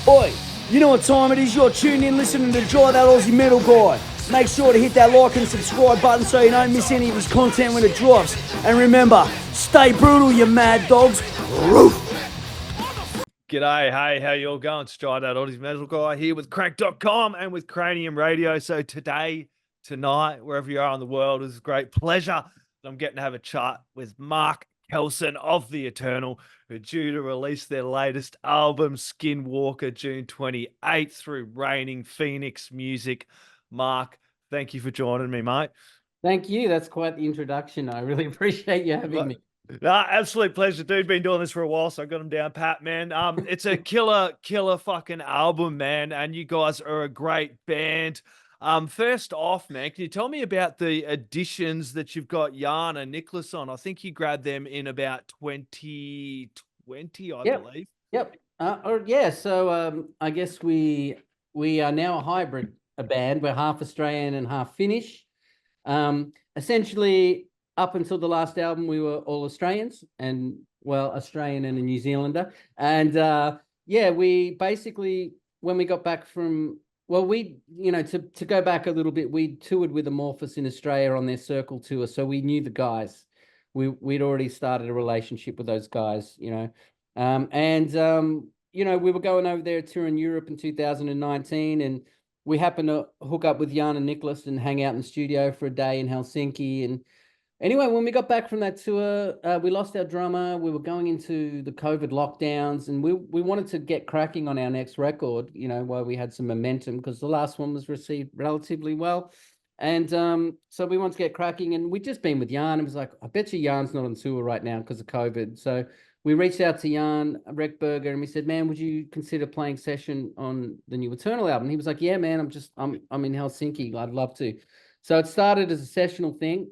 Oi, you know what time it is? You're tuned in listening to Dry That Aussie Metal Guy. Make sure to hit that like and subscribe button so you don't miss any of his content when it drops. And remember, stay brutal, you mad dogs. Roof. G'day, hey, how you all going? It's Dry That Aussie Metal Guy here with Crank.com and with Cranium Radio. So today, tonight, wherever you are in the world, it's a great pleasure that I'm getting to have a chat with Mark Kelson of The Eternal, who are due to release their latest album, Skinwalker, June 28th through Raining Phoenix Music. Mark, thank you for joining me, mate. Thank you. That's quite the introduction. I really appreciate you having me. No, absolute pleasure, dude. Been doing this for a while, so I got him down pat, man. It's a killer fucking album, man, and you guys are a great band. First off, man, can you tell me about the additions that you've got Jan and Niclas on? I think you grabbed them in about 2020, I believe. Yep. So I guess we are now a hybrid band. We're half Australian and half Finnish. Essentially, up until the last album, we were all Australians and, well, Australian and a New Zealander. And we basically, when we got back from, to go back a little bit, we toured with Amorphis in Australia on their Circle tour. So we knew the guys. We'd already started a relationship with those guys, we were going over there touring Europe in 2019, and we happened to hook up with Jan and Niclas and hang out in the studio for a day in Helsinki. And anyway, when we got back from that tour, we lost our drummer. We were going into the COVID lockdowns, and we wanted to get cracking on our next record, while we had some momentum, because the last one was received relatively well. And so we wanted to get cracking, and we'd just been with Jan. It was like, I bet you Jan's not on tour right now because of COVID. So we reached out to Jan Rechberger and we said, man, would you consider playing session on the new Eternal album? He was like, yeah, man, I'm in Helsinki. I'd love to. So it started as a sessional thing.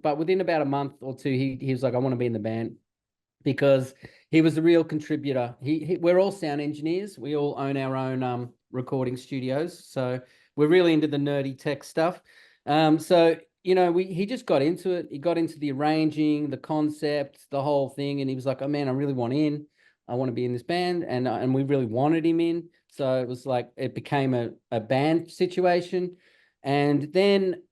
But within about a month or two, he was like, I want to be in the band, because he was a real contributor. We're all sound engineers. We all own our own recording studios. So we're really into the nerdy tech stuff. He just got into it. He got into the arranging, the concept, the whole thing. And he was like, oh man, I really want in. I want to be in this band. And we really wanted him in. So it was like, it became a band situation. And then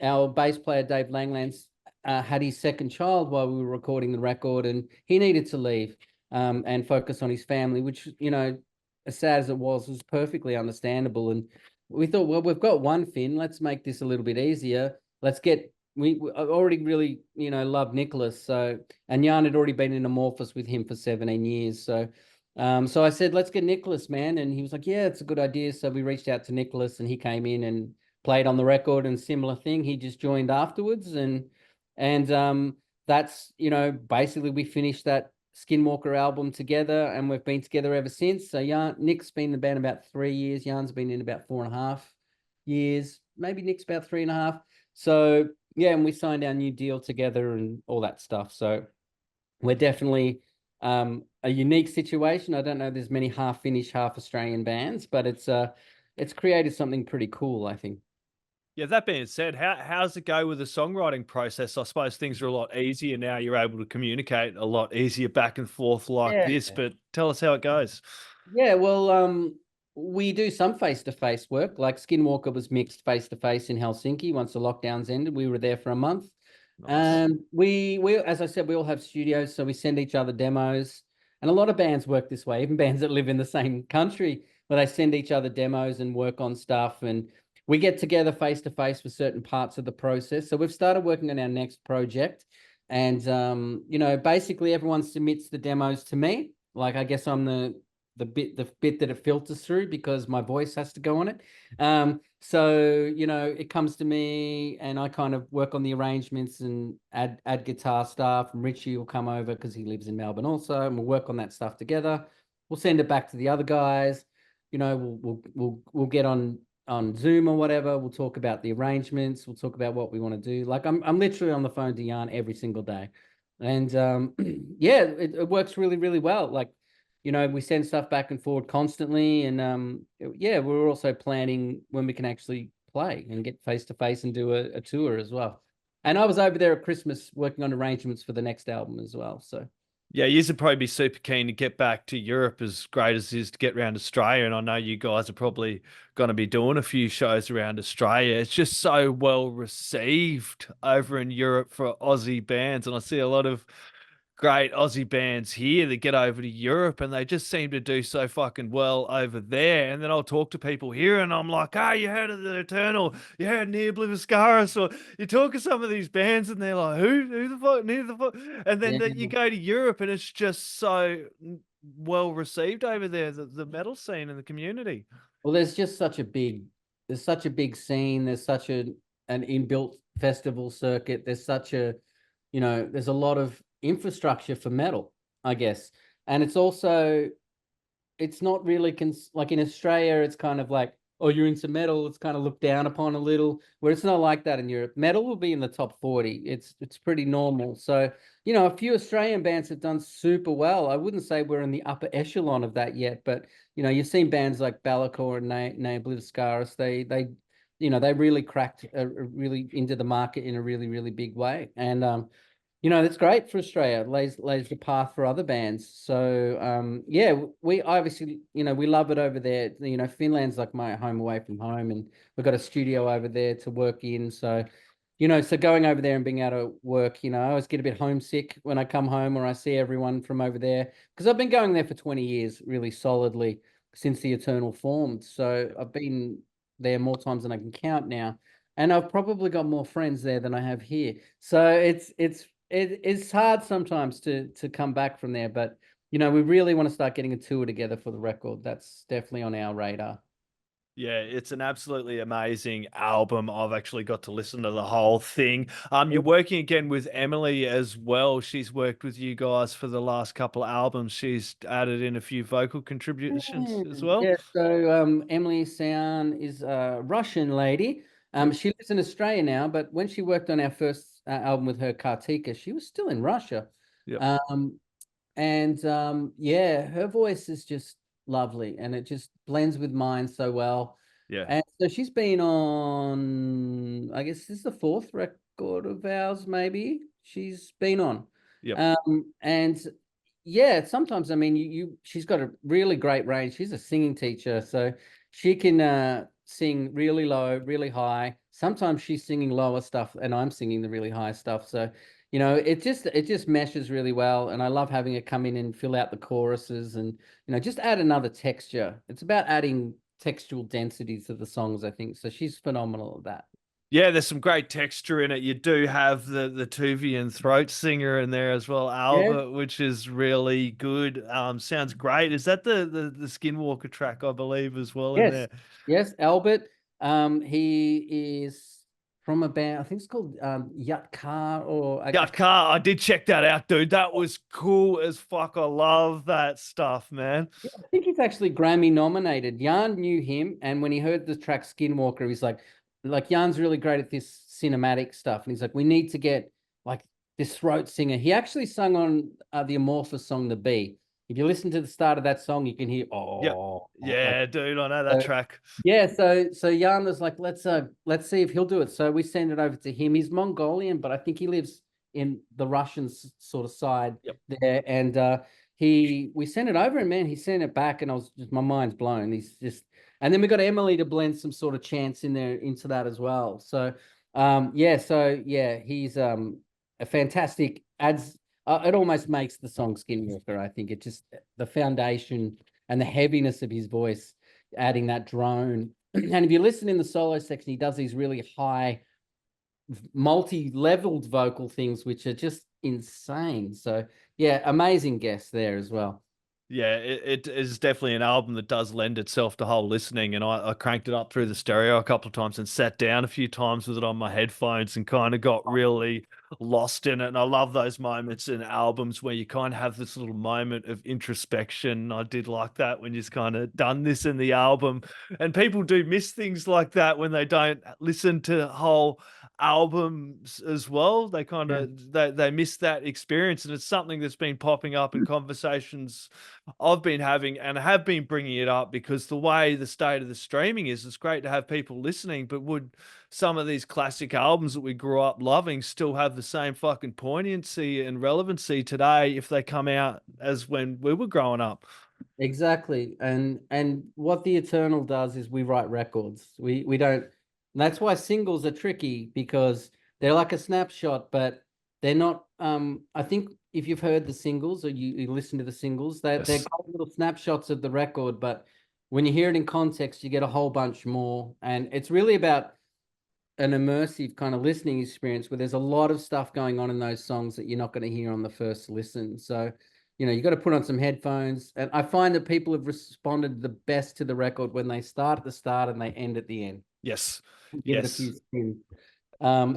our bass player, Dave Langlands, had his second child while we were recording the record, and he needed to leave and focus on his family, which, as sad as it was perfectly understandable. And we thought, well, we've got one Finn. Let's make this a little bit easier. We already really, loved Niclas. So, and Jan had already been in Amorphis with him for 17 years. So I said, let's get Niclas, man. And he was like, yeah, it's a good idea. So we reached out to Niclas, and he came in and played on the record, and similar thing. He just joined afterwards. And that's, basically we finished that Skinwalker album together, and we've been together ever since. So Nick's been in the band about 3 years. Jan's been in about 4.5 years. Maybe Nick's about 3.5. So yeah, and we signed our new deal together and all that stuff. So we're definitely a unique situation. I don't know, there's many half Finnish, half Australian bands, but it's created something pretty cool, I think. Yeah, that being said, how's it go with the songwriting process? I suppose things are a lot easier now. You're able to communicate a lot easier back and forth like this, but tell us how it goes. Yeah, well, we do some face-to-face work. Like Skinwalker was mixed face-to-face in Helsinki once the lockdowns ended. We were there for a month. Nice. We as I said, we all have studios, so we send each other demos. And a lot of bands work this way, even bands that live in the same country, where they send each other demos and work on stuff. And we get together face-to-face for certain parts of the process. So we've started working on our next project. And, basically everyone submits the demos to me. Like, I guess I'm the bit that it filters through, because my voice has to go on it. It comes to me, and I kind of work on the arrangements and add guitar stuff. And Richie will come over because he lives in Melbourne also, and we'll work on that stuff together. We'll send it back to the other guys. We'll get on Zoom or whatever. We'll talk about the arrangements. We'll talk about what we want to do. Like, I'm literally on the phone to Jan every single day. And it works really, really well. Like, we send stuff back and forward constantly. And we're also planning when we can actually play and get face-to-face and do a tour as well. And I was over there at Christmas working on arrangements for the next album as well. So Yeah, you should probably be super keen to get back to Europe, as great as it is to get around Australia. And I know you guys are probably going to be doing a few shows around Australia. It's just so well received over in Europe for Aussie bands. And I see a lot of great Aussie bands here that get over to Europe and they just seem to do so fucking well over there. And then I'll talk to people here and I'm like, you heard of the Eternal, you heard Near Obliviscaris, or you talk to some of these bands and they're like, who the fuck, near the fuck? And then Yeah. you go to Europe and it's just so well received over there, the metal scene and the community. Well, there's such a big scene. There's such an inbuilt festival circuit. There's such a, there's a lot of infrastructure for metal, I guess. And it's also, it's not really like in Australia, it's kind of like, oh, you're into metal. It's kind of looked down upon a little, where it's not like that in Europe. Metal will be in the top 40. It's pretty normal. So, a few Australian bands have done super well. I wouldn't say we're in the upper echelon of that yet, but you've seen bands like Balakor and Nablidascaris. They really cracked really into the market in a really, really big way. And that's great for Australia. It lays the path for other bands. So yeah, we obviously, we love it over there. Finland's like my home away from home, and we've got a studio over there to work in. So, so going over there and being able to work, I always get a bit homesick when I come home or I see everyone from over there, because I've been going there for 20 years, really solidly, since the Eternal formed. So I've been there more times than I can count now. And I've probably got more friends there than I have here. So it's hard sometimes to come back from there, but we really want to start getting a tour together for the record. That's definitely on our radar. Yeah, it's an absolutely amazing album. I've actually got to listen to the whole thing. You're working again with Emily as well. She's worked with you guys for the last couple of albums. She's added in a few vocal contributions as well. Yeah, so Emily Sound is a Russian lady. She lives in Australia now, but when she worked on our first album with her, Kartika, she was still in Russia. Yep. Yeah, her voice is just lovely and it just blends with mine so well. Yeah. And so she's been on, I guess this is the fourth record of ours, maybe she's been on. Yep. And yeah, sometimes, I mean, she's got a really great range. She's a singing teacher, so she can sing really low, really high. Sometimes she's singing lower stuff and I'm singing the really high stuff. So, it just meshes really well. And I love having her come in and fill out the choruses and, just add another texture. It's about adding textual density to the songs, I think. So she's phenomenal at that. Yeah, there's some great texture in it. You do have the Tuvian throat singer in there as well, Albert, which is really good. Sounds great. Is that the Skinwalker track, I believe, as well in there? Yes, Albert. He is from a band, I think it's called Yatkar or Yatkar. I did check that out, dude. That was cool as fuck. I love that stuff, man. Yeah, I think he's actually Grammy nominated. Jan knew him, and when he heard the track Skinwalker, he's like Jan's really great at this cinematic stuff, and he's like, we need to get like this throat singer. He actually sung on the Amorphis song "The Bee." If you listen to the start of that song, you can hear Yeah, dude, I know that track. Yeah, so Jan was like, let's see if he'll do it. So we send it over to him. He's Mongolian, but I think he lives in the Russian sort of side there. And we sent it over, and man, he sent it back, and my mind's blown. And then we got Emily to blend some sort of chants in there into that as well. So he's a fantastic adds. It almost makes the song Skinwalker. I think it just the foundation and the heaviness of his voice, adding that drone. And if you listen in the solo section, he does these really high, multi-leveled vocal things, which are just insane. So yeah, amazing guest there as well. Yeah, it is definitely an album that does lend itself to whole listening. And I cranked it up through the stereo a couple of times and sat down a few times with it on my headphones and kind of got really lost in it. And I love those moments in albums where you kind of have this little moment of introspection. I did like that when you've kind of done this in the album. And people do miss things like that when they don't listen to whole albums as well. They kind of they miss that experience, and it's something that's been popping up in conversations I've been having and have been bringing it up, because the way the state of the streaming is, it's great to have people listening, but would some of these classic albums that we grew up loving still have the same fucking poignancy and relevancy today if they come out as when we were growing up. Exactly. And what the Eternal does is we write records. We don't, that's why singles are tricky, because they're like a snapshot, but they're not I think if you've heard the singles, or you listen to the singles, they're Yes. great little snapshots of the record, but when you hear it in context, you get a whole bunch more. And it's really about an immersive kind of listening experience where there's a lot of stuff going on in those songs that you're not going to hear on the first listen. So, you know, you got to put on some headphones. And I find that people have responded the best to the record when they start at the start and they end at the end. Yes. Give it a Yes. few spins.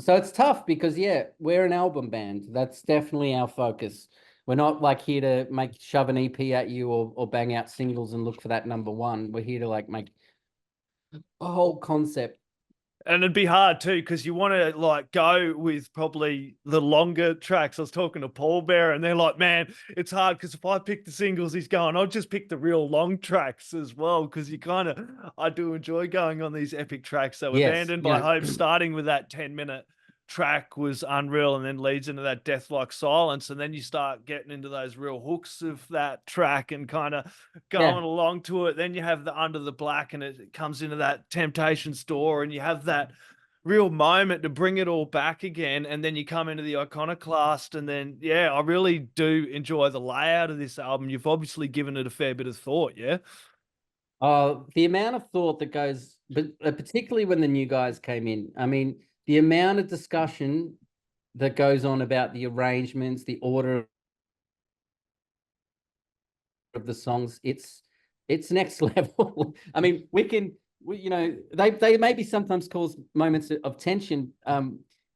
So it's tough because, yeah, we're an album band. That's definitely our focus. We're not like here to shove an EP at you or bang out singles and look for that number one. We're here to like make a whole concept. And it'd be hard too, because you want to like go with probably the longer tracks. I was talking to Paul Bear and they're like, man, it's hard because if I pick the singles, he's going, I'll just pick the real long tracks as well. Because I do enjoy going on these epic tracks. So Yes, Abandoned by Hope, starting with that 10-minute track was unreal, and then leads into that death-like silence, and then you start getting into those real hooks of that track and kind of going along to it. Then you have the Under the Black, and it comes into that Temptation Store, and you have that real moment to bring it all back again, and then you come into the Iconoclast, and then I really do enjoy the layout of this album. You've obviously given it a fair bit of thought. The amount of thought that goes, but particularly when the new guys came in, I mean, the amount of discussion that goes on about the arrangements, the order of the songs, it's next level. I mean, you know, they maybe sometimes cause moments of tension,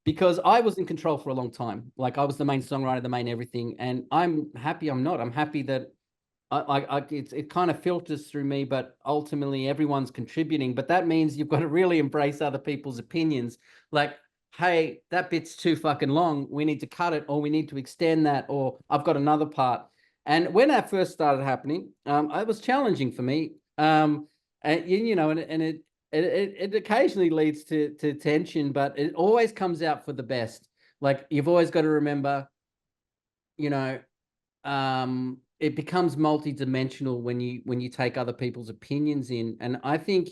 because I was in control for a long time. Like I was the main songwriter, the main everything, and I'm happy I'm not. I'm happy that it kind of filters through me, but ultimately everyone's contributing. But that means you've got to really embrace other people's opinions. Like, hey, that bit's too fucking long. We need to cut it, or we need to extend that, or I've got another part. And when that first started happening, it was challenging for me. And you know, and it occasionally leads to tension, but it always comes out for the best. Like you've always got to remember, you know, it becomes multi-dimensional when you take other people's opinions in. And I think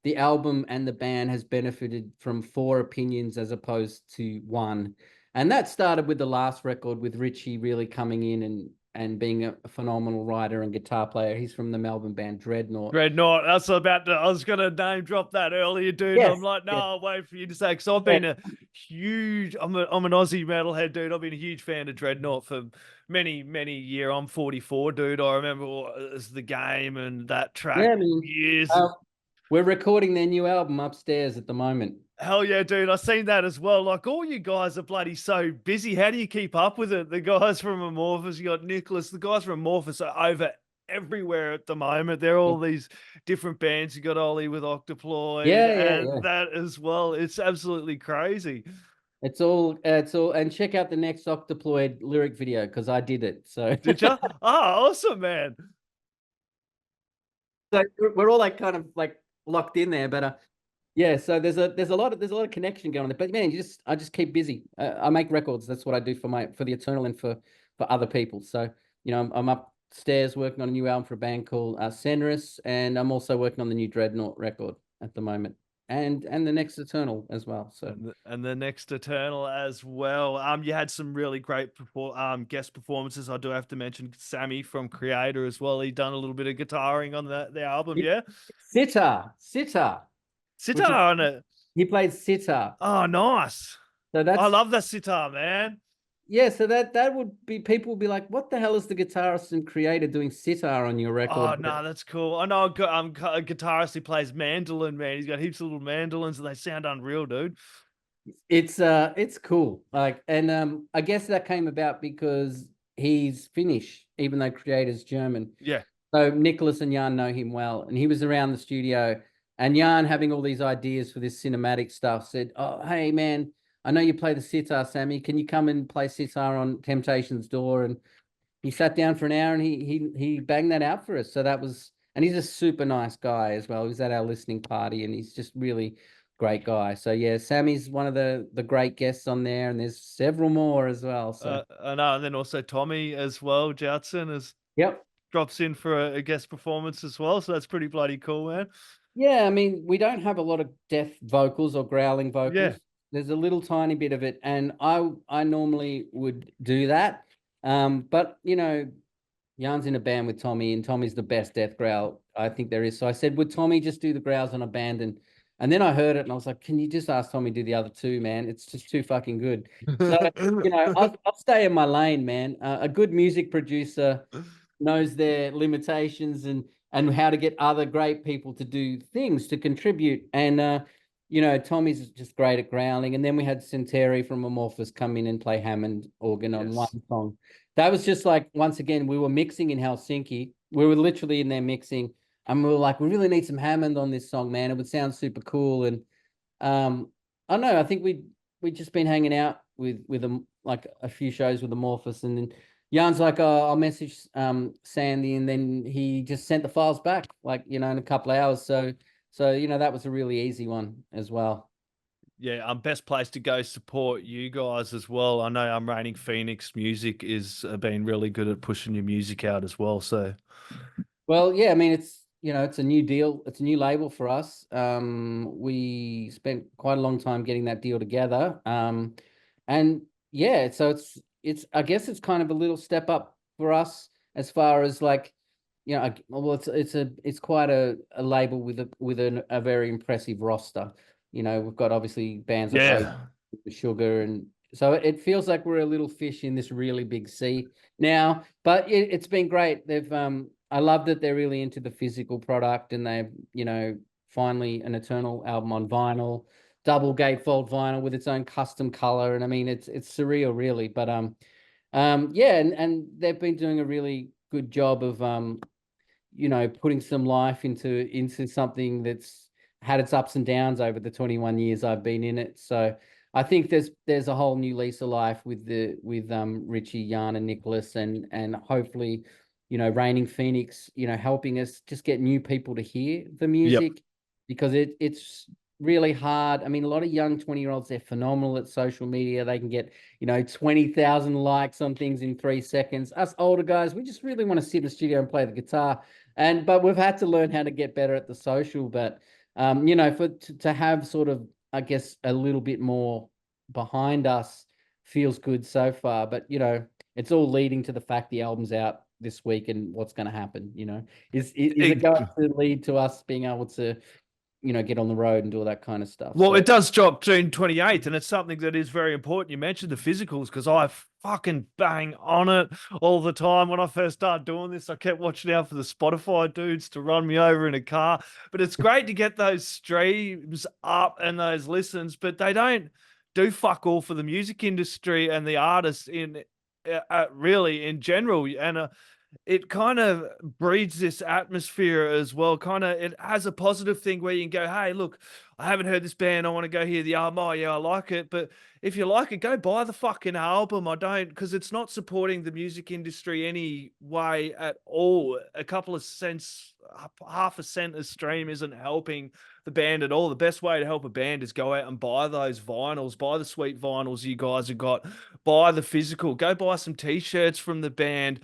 the album and the band has benefited from 4 opinions as opposed to 1. And that started with the last record, with Richie really coming in and being a phenomenal writer and guitar player. He's from the Melbourne band Dreadnaught. I was going to name drop that earlier, dude. Yes, I'm like, no, I'll wait for you to say, because I've been I'm an Aussie metalhead, dude. I've been a huge fan of Dreadnaught for many, many years. I'm 44, dude. I remember as the game and that track years. We're recording their new album upstairs at the moment. Hell yeah, dude. I've seen that as well. Like, all you guys are bloody so busy. How do you keep up with it? The guys from Amorphis, you got Niclas, the guys from Amorphis are over everywhere at the moment. They're all these different bands. You got Ollie with Octoploid and that as well. It's absolutely crazy. It's all, and check out the next Octoploid lyric video, because I did it. So did you? Oh, awesome, man. So we're all like kind of like locked in there, but so there's a lot of connection going on there. But man, I just keep busy. I make records. That's what I do for the Eternal and for other people. So you know, I'm upstairs working on a new album for a band called Senris, and I'm also working on the new Dreadnaught record at the moment, and the next Eternal as well. So and the next Eternal as well. You had some really great guest performances. I do have to mention Sammy from Creator as well. He done a little bit of guitaring on the album. Sitar on it. He played sitar. Oh, nice. So I love that sitar, man. Yeah, so that would be, people would be like, what the hell is the guitarist and creator doing sitar on your record? Oh, no, that's cool. I know a guitarist who plays mandolin, man. He's got heaps of little mandolins and they sound unreal, dude. It's cool. Like, and I guess that came about because he's Finnish, even though creator's German. Yeah. So Niclas and Jan know him well, and he was around the studio, and Jan, having all these ideas for this cinematic stuff, said, oh, hey, man, I know you play the sitar, Sammy. Can you come and play sitar on Temptation's Door? And he sat down for an hour and he banged that out for us. So that was, and he's a super nice guy as well. He was at our listening party, and he's just really great guy. So yeah, Sammy's one of the great guests on there, and there's several more as well. So I know, and then also Tommy as well, Joutson yep. drops in for a guest performance as well. So that's pretty bloody cool, man. Yeah, I mean, we don't have a lot of deaf vocals or growling vocals. Yeah. There's a little tiny bit of it, and I normally would do that. But you know, Jan's in a band with Tommy, and Tommy's the best death growl I think there is. So I said, would Tommy just do the growls on Abandon? And then I heard it, and I was like, can you just ask Tommy to do the other two, man? It's just too fucking good. So you know, I'll stay in my lane, man. A good music producer knows their limitations and how to get other great people to do things to contribute. And you know, Tommy's just great at growling. And then we had Centauri from Amorphis come in and play Hammond organ on one song. That was just like, once again, we were mixing in Helsinki. We were literally in there mixing, and we were like, we really need some Hammond on this song, man. It would sound super cool. And I don't know, I think we just been hanging out with them, like a few shows with Amorphis, and then Jan's like, oh, I'll message Sandy, and then he just sent the files back, like, you know, in a couple of hours. So you know, that was a really easy one as well. Yeah, best place to go support you guys as well. I know Reigning Phoenix Music is been really good at pushing your music out as well. So, well, yeah, I mean, it's, you know, it's a new deal. It's a new label for us. We spent quite a long time getting that deal together. And yeah, so it's I guess it's kind of a little step up for us as far as like, you know, well, it's quite a label with a very impressive roster. You know, we've got obviously bands like Sugar, and so it feels like we're a little fish in this really big sea now. But it's been great. They've I love that they're really into the physical product, and they've, you know, finally an Eternal album on vinyl, double gatefold vinyl with its own custom color, and I mean it's surreal, really. But yeah, and they've been doing a really good job of you know, putting some life into something that's had its ups and downs over the 21 years I've been in it. So I think there's a whole new lease of life with Richie, Jan, and Niclas, and hopefully, you know, Reigning Phoenix, you know, helping us just get new people to hear the music, because it's really hard. I mean, a lot of young 20-year-olds, they're phenomenal at social media. They can get, you know, 20,000 likes on things in 3 seconds. Us older guys, we just really want to sit in the studio and play the guitar. But we've had to learn how to get better at the social. But you know, to have sort of, I guess, a little bit more behind us feels good so far. But you know, it's all leading to the fact the album's out this week, and what's going to happen. You know, is it going to lead to us being able to, you know, get on the road and do all that kind of stuff? Well, So, it does drop June 28th, and it's something that is very important. You mentioned the physicals, because I fucking bang on it all the time. When I first started doing this, I kept watching out for the Spotify dudes to run me over in a car. But it's great to get those streams up and those listens, but they don't do fuck all for the music industry and the artists in really in general. And it kind of breeds this atmosphere as well. Kind of, it has a positive thing where you can go, hey, look, I haven't heard this band. I want to go hear the album. Oh, yeah, I like it. But if you like it, go buy the fucking album. I don't, because it's not supporting the music industry any way at all. A couple of cents, half a cent a stream isn't helping the band at all. The best way to help a band is go out and buy those vinyls, buy the sweet vinyls you guys have got, buy the physical, go buy some t-shirts from the band,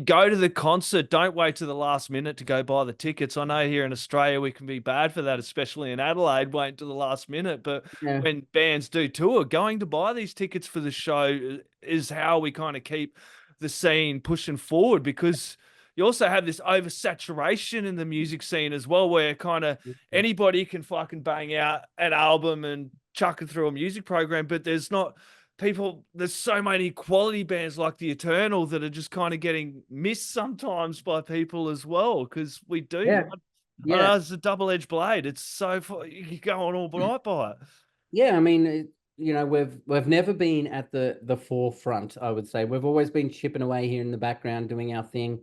go to the concert. Don't wait to the last minute to go buy the tickets. I know here in Australia we can be bad for that, especially in Adelaide, waiting to the last minute. But yeah. when bands do tour, going to buy these tickets for the show is how we kind of keep the scene pushing forward, because you also have this oversaturation in the music scene as well, where kind of anybody can fucking bang out an album and chuck it through a music program, but there's so many quality bands like the Eternal that are just kind of getting missed sometimes by people as well, because we do. Yeah. I know it's a double-edged blade. It's so you're going all right by it. Yeah, I mean, you know, we've never been at the forefront, I would say. We've always been chipping away here in the background, doing our thing.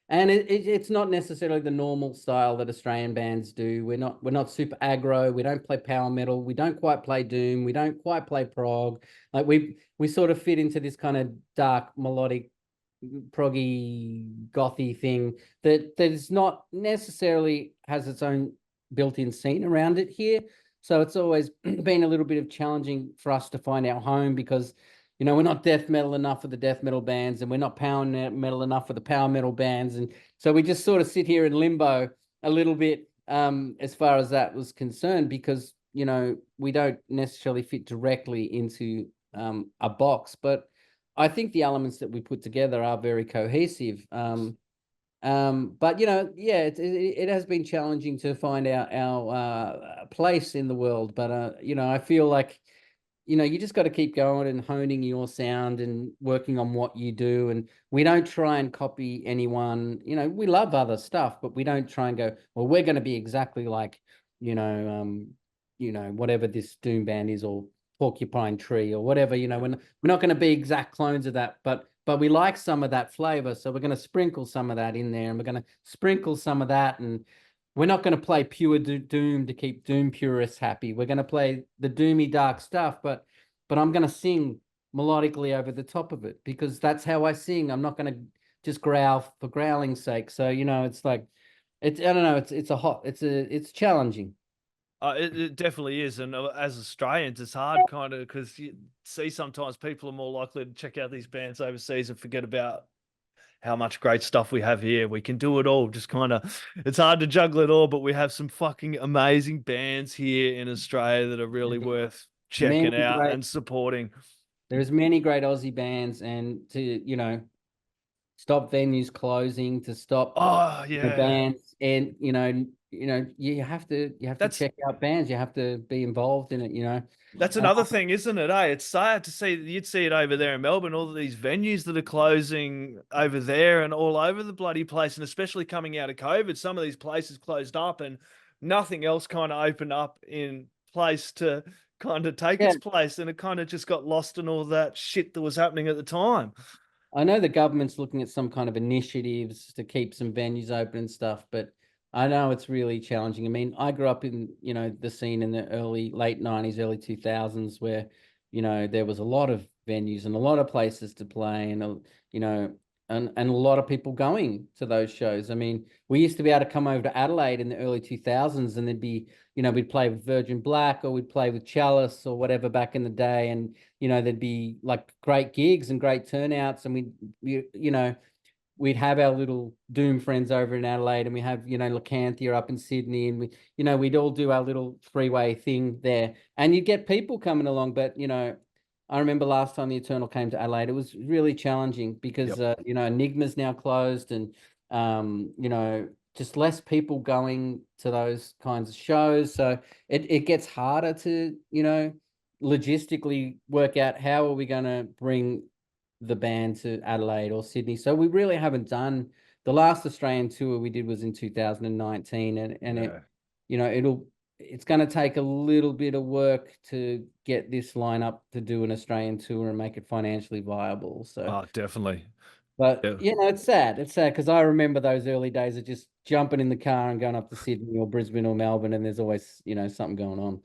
And it's not necessarily the normal style that Australian bands do. We're not super aggro. We don't play power metal. We don't quite play doom. We don't quite play prog. Like we sort of fit into this kind of dark, melodic, proggy, gothy thing that is not necessarily has its own built-in scene around it here. So it's always been a little bit of challenging for us to find our home because, you know, we're not death metal enough for the death metal bands, and we're not power metal enough for the power metal bands. And so we just sort of sit here in limbo a little bit as far as that was concerned, because, you know, we don't necessarily fit directly into a box. But I think the elements that we put together are very cohesive. But you know, yeah, it has been challenging to find our place in the world. But you know, I feel like, you know, you just got to keep going and honing your sound and working on what you do. And we don't try and copy anyone. You know, we love other stuff, but we don't try and go, well, we're going to be exactly like, you know, whatever this doom band is, or Porcupine Tree, or whatever. You know, we're not going to be exact clones of that, but we like some of that flavor, so we're going to sprinkle some of that in there, and we're going to sprinkle some of that, and we're not going to play pure doom to keep doom purists happy. We're going to play the doomy dark stuff, but I'm going to sing melodically over the top of it, because that's how I sing. I'm not going to just growl for growling's sake. So, you know, it's like, I don't know, it's challenging. It definitely is, and as Australians, it's hard kind of because you see sometimes people are more likely to check out these bands overseas and forget about how much great stuff we have here. We can do it all. Just kind of, it's hard to juggle it all, but we have some fucking amazing bands here in Australia that are really worth checking out and supporting. There's many great Aussie bands, and to, you know, stop venues closing, to stop the bands, and you have to check out bands. You have to be involved in it. You know, that's another thing, isn't it? It's sad to see. You'd see it over there in Melbourne, all of these venues that are closing over there and all over the bloody place, and especially coming out of COVID, some of these places closed up and nothing else kind of opened up in place to kind of take its place, and it kind of just got lost in all that shit that was happening at the time. I know the government's looking at some kind of initiatives to keep some venues open and stuff, but I know it's really challenging. I mean, I grew up in, you know, the scene in the late 90s, early 2000s, where, you know, there was a lot of venues and a lot of places to play, and, you know, and a lot of people going to those shows. I mean, we used to be able to come over to Adelaide in the early 2000s, and there'd be, you know, we'd play with Virgin Black, or we'd play with Chalice or whatever back in the day. And, you know, there'd be like great gigs and great turnouts. And we'd have our little doom friends over in Adelaide, and we have, you know, Lycanthia up in Sydney, and we'd all do our little freeway thing there, and you'd get people coming along. But, you know, I remember last time the Eternal came to Adelaide, it was really challenging because, you know, Enigma's now closed, and, you know, just less people going to those kinds of shows. So it gets harder to, you know, logistically work out how are we going to bring the band to Adelaide or Sydney. So we really haven't done, the last Australian tour we did was in 2019, and it, you know, it's going to take a little bit of work to get this lineup to do an Australian tour and make it financially viable. So definitely. But you know, it's sad. It's sad because I remember those early days of just jumping in the car and going up to Sydney or Brisbane or Melbourne, and there's always, you know, something going on.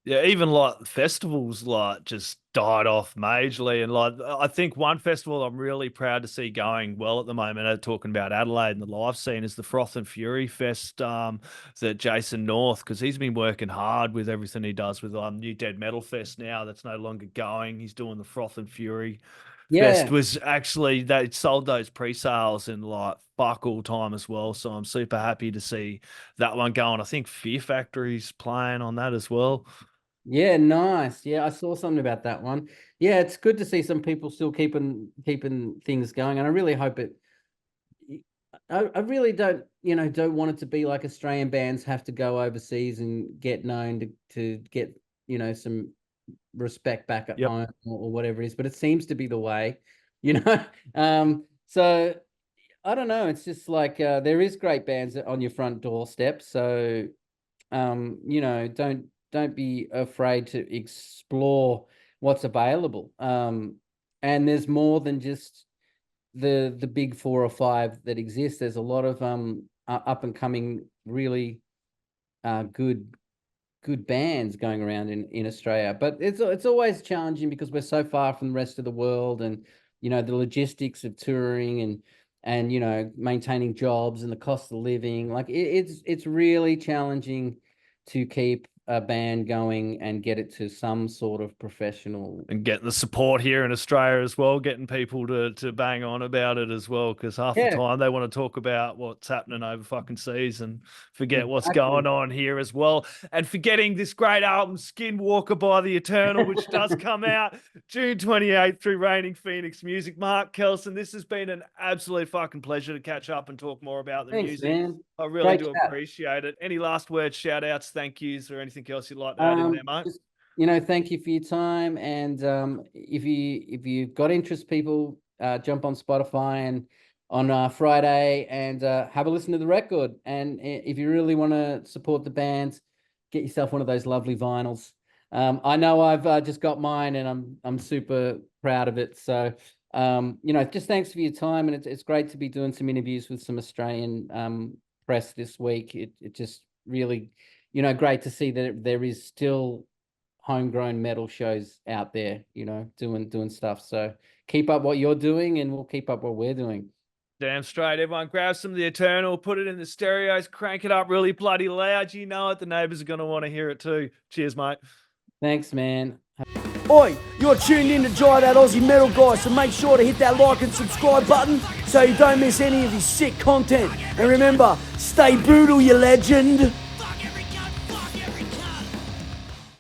Yeah, even like festivals like just died off majorly. And like I think one festival I'm really proud to see going well at the moment, talking about Adelaide and the live scene, is the Froth and Fury Fest that Jason North, because he's been working hard with everything he does with New Dead Metal Fest now that's no longer going. He's doing the Froth and Fury Fest, was actually, they sold those pre-sales in like fuck all time as well. So I'm super happy to see that one going. I think Fear Factory's playing on that as well. Yeah, nice. Yeah, I saw something about that one. Yeah, it's good to see some people still keeping things going, and I really hope it. I really don't, you know, don't want it to be like Australian bands have to go overseas and get known to get, you know, some respect back at home or whatever it is. But it seems to be the way, you know. So I don't know. It's just like there is great bands on your front doorstep. So you know, don't be afraid to explore what's available. And there's more than just the big 4 or 5 that exist. There's a lot of up and coming, really good bands going around in Australia. But it's always challenging because we're so far from the rest of the world, and, you know, the logistics of touring and you know, maintaining jobs and the cost of living. Like it's really challenging to keep a band going and get it to some sort of professional. And getting the support here in Australia as well, getting people to bang on about it as well, because half the time they want to talk about what's happening over fucking seas and forget what's going on here as well. And forgetting this great album, Skinwalker by The Eternal, which does come out June 28th through Reigning Phoenix Music. Mark Kelson, this has been an absolute fucking pleasure to catch up and talk more about the music. Man. I really do appreciate it. Any last words, shout outs, thank yous, or anything else you'd like to add in there, mate? Just, thank you for your time. And if you've got interest, people, jump on Spotify and on Friday and have a listen to the record. And if you really want to support the band, get yourself one of those lovely vinyls. I know I've just got mine, and I'm super proud of it. So just thanks for your time, and it's great to be doing some interviews with some Australian press this week. It just really, great to see that there is still homegrown metal shows out there, doing stuff. So keep up what you're doing, and we'll keep up what we're doing. Damn straight. Everyone grab some of The Eternal, put it in the stereos, crank it up really bloody loud. You know it. The neighbours are going to want to hear it too. Cheers, mate. Thanks, man. Oi, you're tuned in to Jai That Aussie Metal Guy, so make sure to hit that like and subscribe button so you don't miss any of his sick content. And remember, stay brutal, you legend.